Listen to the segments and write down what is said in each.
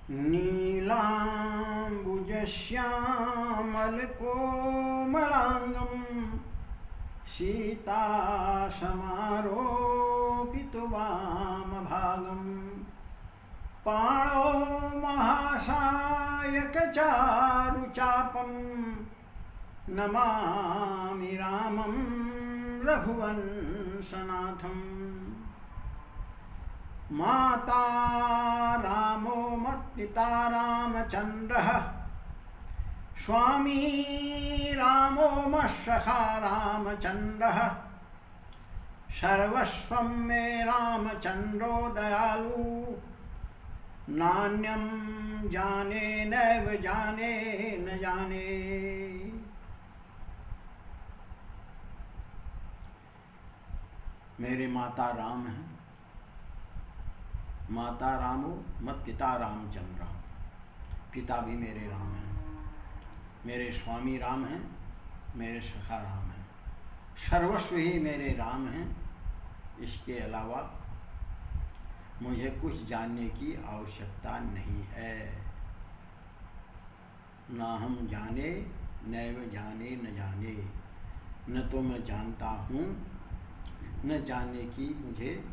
नीलाम्बुजश्यामलकोमलाङ्गं सीतासमारोपितवामभागं पाणौ महासायकचारुचापं नमामि रामं रघुवंशनाथम्। माता रामो मत्पिता रामचन्द्रः स्वामी रामो मत्सखा रामचन्द्रः सर्वस्वं मे रामचन्द्रो दयालु नान्यं जाने नैव जाने न जाने। मेरे माता राम हैं, माता रामो मत पिता रामचंद्र, पिता भी मेरे राम हैं, मेरे स्वामी राम हैं, मेरे सखा राम हैं, सर्वस्व ही मेरे राम हैं। इसके अलावा मुझे कुछ जानने की आवश्यकता नहीं है। ना हम जाने नैव जाने न जाने, न तो मैं जानता हूँ न जानने की मुझे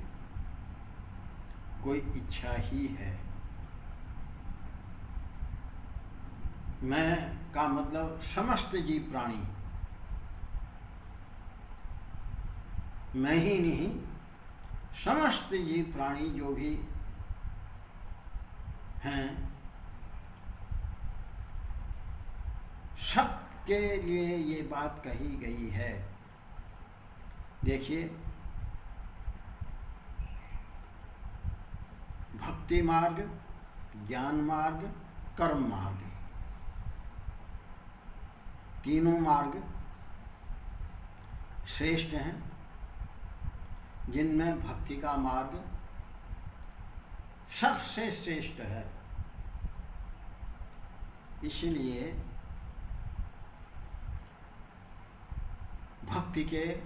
कोई इच्छा ही है। मैं का मतलब समस्त जीव प्राणी, मैं ही नहीं, समस्त जीव प्राणी जो भी हैं सबके लिए ये बात कही गई है। देखिए, भक्ति मार्ग, ज्ञान मार्ग, कर्म मार्ग, तीनों मार्ग श्रेष्ठ हैं, जिनमें भक्ति का मार्ग सबसे श्रेष्ठ है। इसलिए भक्ति के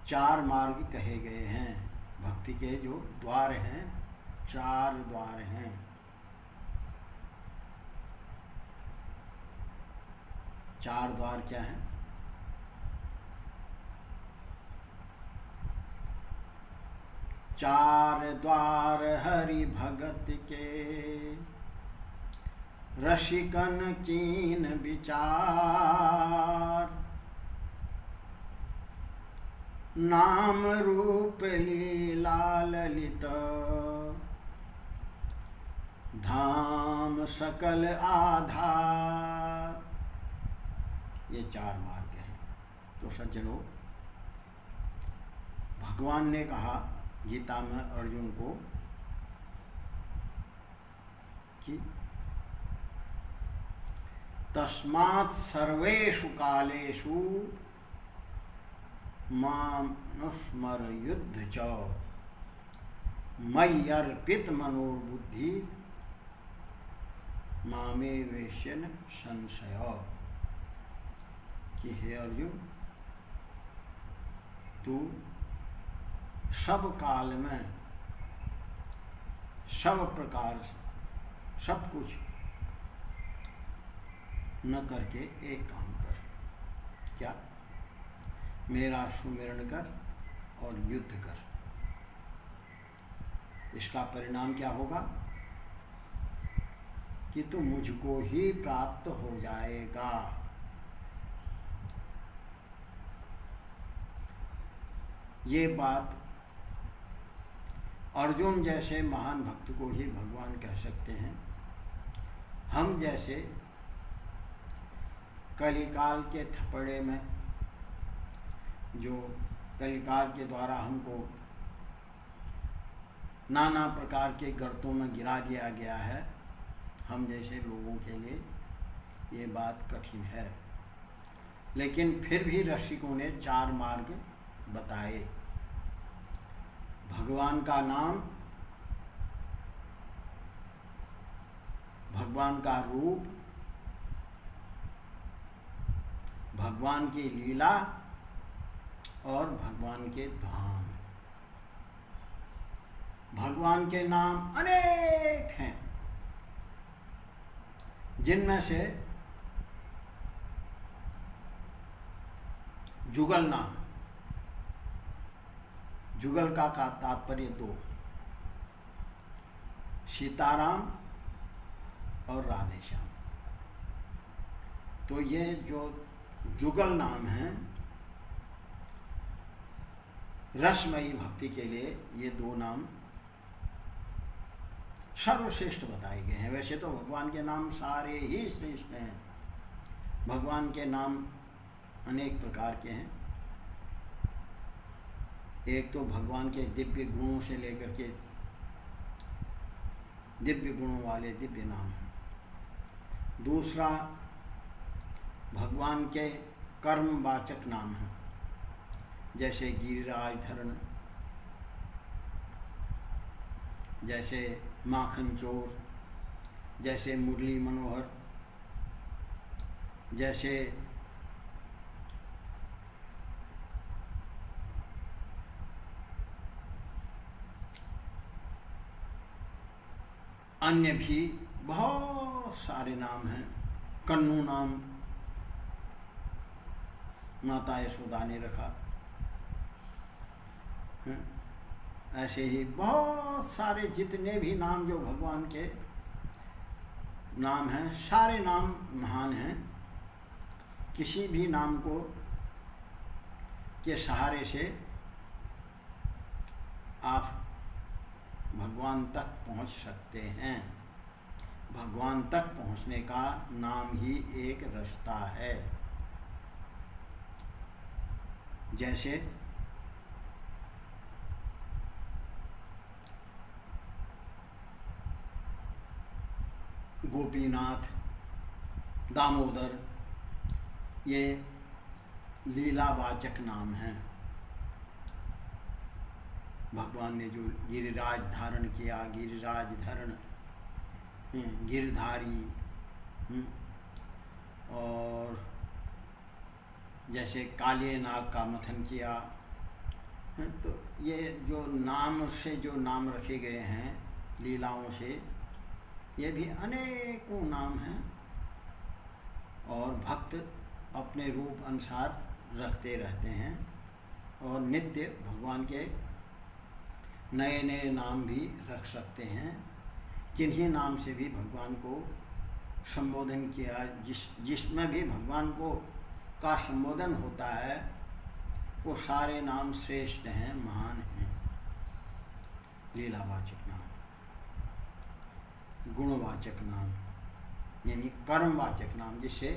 4 मार्ग कहे गए हैं। भक्ति के जो द्वार हैं, 4 द्वार हैं। चार द्वार क्या हैं? चार द्वार हरि भगत के, रसिकन कीन विचार, नाम रूप लीला ललित, धाम सकल आधार। ये 4 मार्ग हैं। तो सज्जनों, भगवान ने कहा गीता में अर्जुन को कि तस्मात् सर्वेषु कालेषु मानुस्मर युद्ध च मय्यर्पित मनोबुद्धि मामे वेश्यन संशय। कि हे अर्जुन, तू सब काल में सब प्रकार सब कुछ न करके एक काम कर। क्या? मेरा सुमिरन कर और युद्ध कर। इसका परिणाम क्या होगा? कि तू मुझको ही प्राप्त हो जाएगा। ये बात अर्जुन जैसे महान भक्त को ही भगवान कह सकते हैं। हम जैसे कलिकाल के थपड़े में, जो कलिकाल के द्वारा हमको नाना प्रकार के गर्तों में गिरा दिया गया है, हम जैसे लोगों के लिए ये बात कठिन है। लेकिन फिर भी रसिकों ने 4 मार्ग बताए। भगवान का नाम, भगवान का रूप, भगवान की लीला और भगवान के धाम। भगवान के नाम अनेक हैं, जिनमें से जुगल नाम, जुगल का तात्पर्य दो, सीताराम और राधेश्याम। तो ये जो जुगल नाम हैं, रसमयी भक्ति के लिए ये दो नाम सर्वश्रेष्ठ बताए गए हैं। वैसे तो भगवान के नाम सारे ही श्रेष्ठ हैं। भगवान के नाम अनेक प्रकार के हैं। एक तो भगवान के दिव्य गुणों से लेकर के दिव्य गुणों वाले दिव्य नाम हैं। दूसरा भगवान के कर्मवाचक नाम हैं, जैसे गिरिराज धरण, जैसे माखन चोर, जैसे मुरली मनोहर, जैसे अन्य भी बहुत सारे नाम हैं। कन्नू नाम माता यशोदा ने रखा। ऐसे ही बहुत सारे जितने भी नाम जो भगवान के नाम हैं, सारे नाम महान हैं। किसी भी नाम को के सहारे से आप भगवान तक पहुंच सकते हैं। भगवान तक पहुंचने का नाम ही एक रास्ता है। जैसे गोपीनाथ, दामोदर, ये लीलावाचक नाम हैं। भगवान ने जो गिरिराज धारण किया, गिरिराज धरण, गिरधारी, और जैसे काले नाग का मथन किया, तो ये जो नाम से जो नाम रखे गए हैं लीलाओं से, ये भी अनेकों नाम हैं। और भक्त अपने रूप अनुसार रखते रहते हैं और नित्य भगवान के नए नए नाम भी रख सकते हैं। किन्हीं नाम से भी भगवान को संबोधन किया, जिसमें भी भगवान को का संबोधन होता है, वो सारे नाम श्रेष्ठ हैं, महान हैं। लीलावाचक नाम, गुणवाचक नाम, यानी कर्मवाचक नाम, जिससे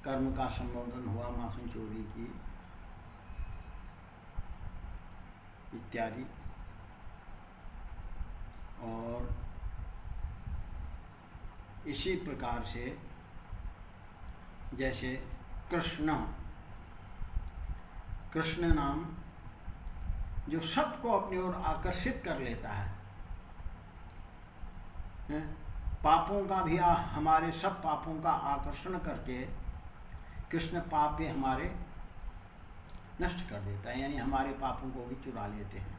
कर्म का संबोधन हुआ, माखन चोरी की इत्यादि। और इसी प्रकार से जैसे कृष्ण, कृष्ण नाम जो सबको अपनी ओर आकर्षित कर लेता है। पापों का भी हमारे सब पापों का आकर्षण करके कृष्ण पाप भी हमारे नष्ट कर देता है, यानी हमारे पापों को भी चुरा लेते हैं।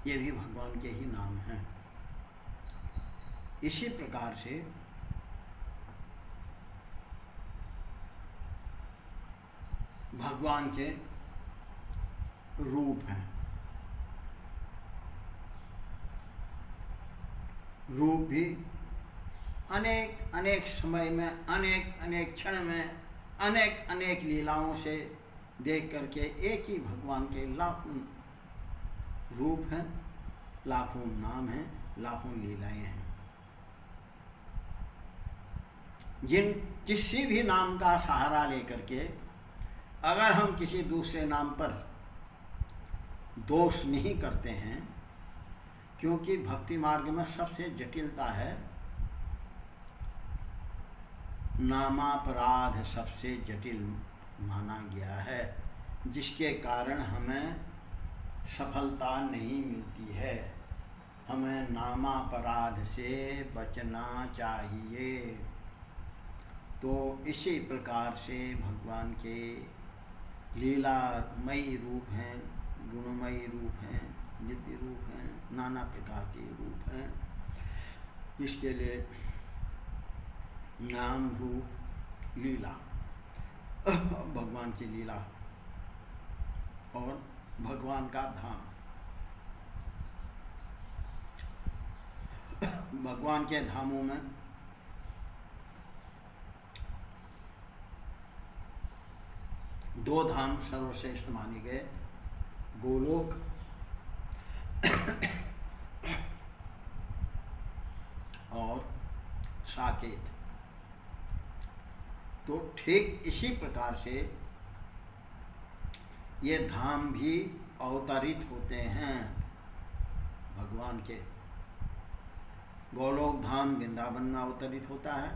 ये भी भगवान के ही नाम हैं। इसी प्रकार से भगवान के रूप हैं। रूप भी अनेक अनेक समय में, अनेक अनेक क्षण में, अनेक अनेक लीलाओं से देख करके एक ही भगवान के लाखों रूप हैं, लाखों नाम हैं, लाखों लीलाएं हैं। जिन किसी भी नाम का सहारा लेकर के अगर हम किसी दूसरे नाम पर दोष नहीं करते हैं, क्योंकि भक्ति मार्ग में सबसे जटिलता है, नामापराध सबसे जटिल माना गया है, जिसके कारण हमें सफलता नहीं मिलती है। हमें नामापराध से बचना चाहिए। तो इसी प्रकार से भगवान के लीलामयी रूप हैं, गुणमयी रूप हैं, दिव्य रूप हैं, नाना प्रकार के रूप हैं। इसके लिए नाम, रूप, लीला, भगवान की लीला और भगवान का धाम। भगवान के धामों में दो धाम सर्वश्रेष्ठ माने गए, गोलोक और साकेत। तो ठीक इसी प्रकार से ये धाम भी अवतरित होते हैं भगवान के। गोलोक धाम वृंदावन में अवतरित होता है,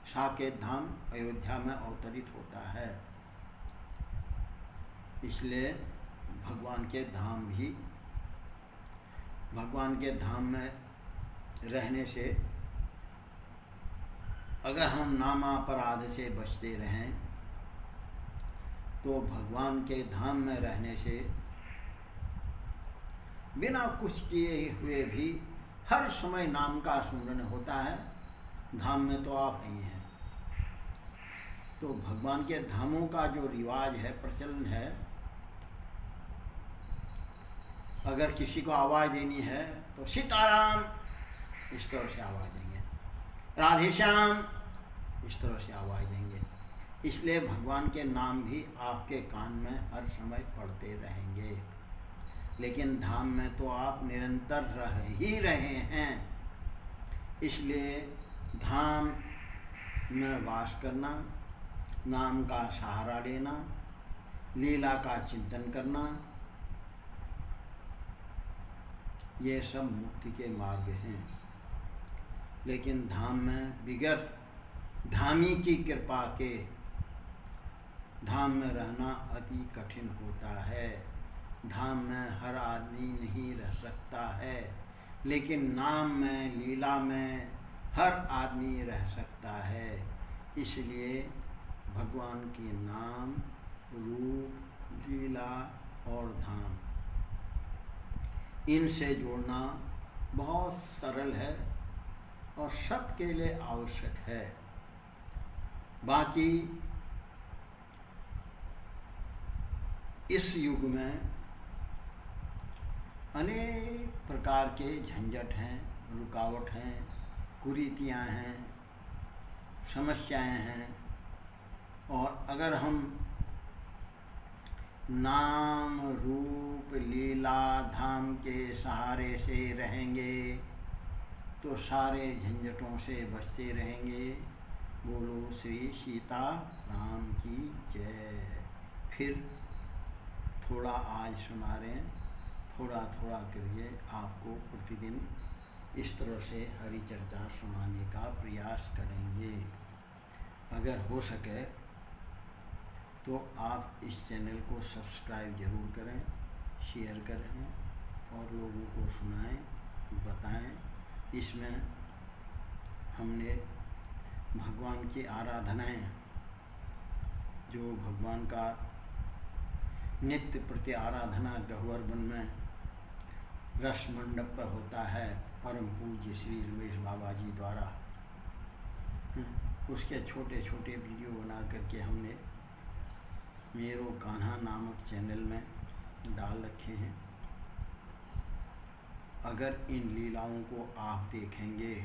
साकेत धाम अयोध्या में अवतरित होता है। इसलिए भगवान के धाम भी, भगवान के धाम में रहने से अगर हम नामापराध से बचते रहें तो भगवान के धाम में रहने से बिना कुछ किए हुए भी हर समय नाम का सुमरन होता है। धाम में तो आप नहीं हैं। तो भगवान के धामों का जो रिवाज है, प्रचलन है, अगर किसी को आवाज़ देनी है तो सीताराम इस तरह से आवाज़ देंगे, राधेश्याम इस तरह से आवाज़ देंगे। इसलिए भगवान के नाम भी आपके कान में हर समय पड़ते रहेंगे। लेकिन धाम में तो आप निरंतर रह ही रहे हैं। इसलिए धाम में वास करना, नाम का सहारा लेना, लीला का चिंतन करना, ये सब मुक्ति के मार्ग हैं। लेकिन धाम में बिगर धामी की कृपा के धाम में रहना अति कठिन होता है। धाम में हर आदमी नहीं रह सकता है, लेकिन नाम में, लीला में हर आदमी रह सकता है। इसलिए भगवान के नाम, रूप, लीला और धाम, इनसे जोड़ना बहुत सरल है और सबके लिए आवश्यक है। बाकी इस युग में अनेक प्रकार के झंझट हैं, रुकावट हैं, कुरीतियाँ हैं, समस्याएं हैं। और अगर हम नाम, रूप, लीला, धाम के सहारे से रहेंगे तो सारे झंझटों से बचते रहेंगे। बोलो श्री सीता राम की जय। फिर थोड़ा आज सुना रहे हैं, थोड़ा थोड़ा करके आपको प्रतिदिन इस तरह से हरि चर्चा सुनाने का प्रयास करेंगे। अगर हो सके तो आप इस चैनल को सब्सक्राइब ज़रूर करें, शेयर करें और लोगों को सुनाएं, बताएं। इसमें हमने भगवान की आराधनाएं, जो भगवान का नित्य प्रति आराधना गहुवर वन में रस मंडप पर होता है, परम पूज्य श्री रमेश बाबा जी द्वारा, उसके छोटे छोटे वीडियो बना करके हमने मेरो कान्हा नामक चैनल में डाल रखे हैं। अगर इन लीलाओं को आप देखेंगे,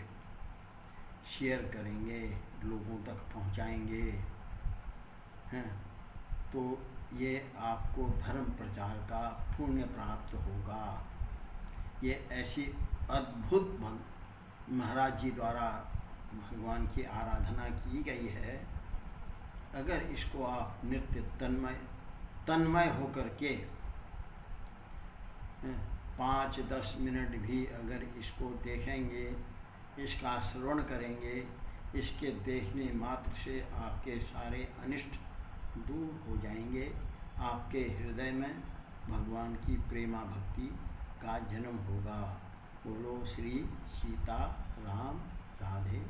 शेयर करेंगे, लोगों तक पहुंचाएंगे हैं, तो ये आपको धर्म प्रचार का पुण्य प्राप्त होगा। ये ऐसी अद्भुत महाराज जी द्वारा भगवान की आराधना की गई है। अगर इसको आप नित्य तन्मय होकर के 5-10 मिनट भी अगर इसको देखेंगे, इसका श्रवण करेंगे, इसके देखने मात्र से आपके सारे अनिष्ट दूर हो जाएंगे। आपके हृदय में भगवान की प्रेमा भक्ति का जन्म होगा। बोलो श्री सीता राम राधे।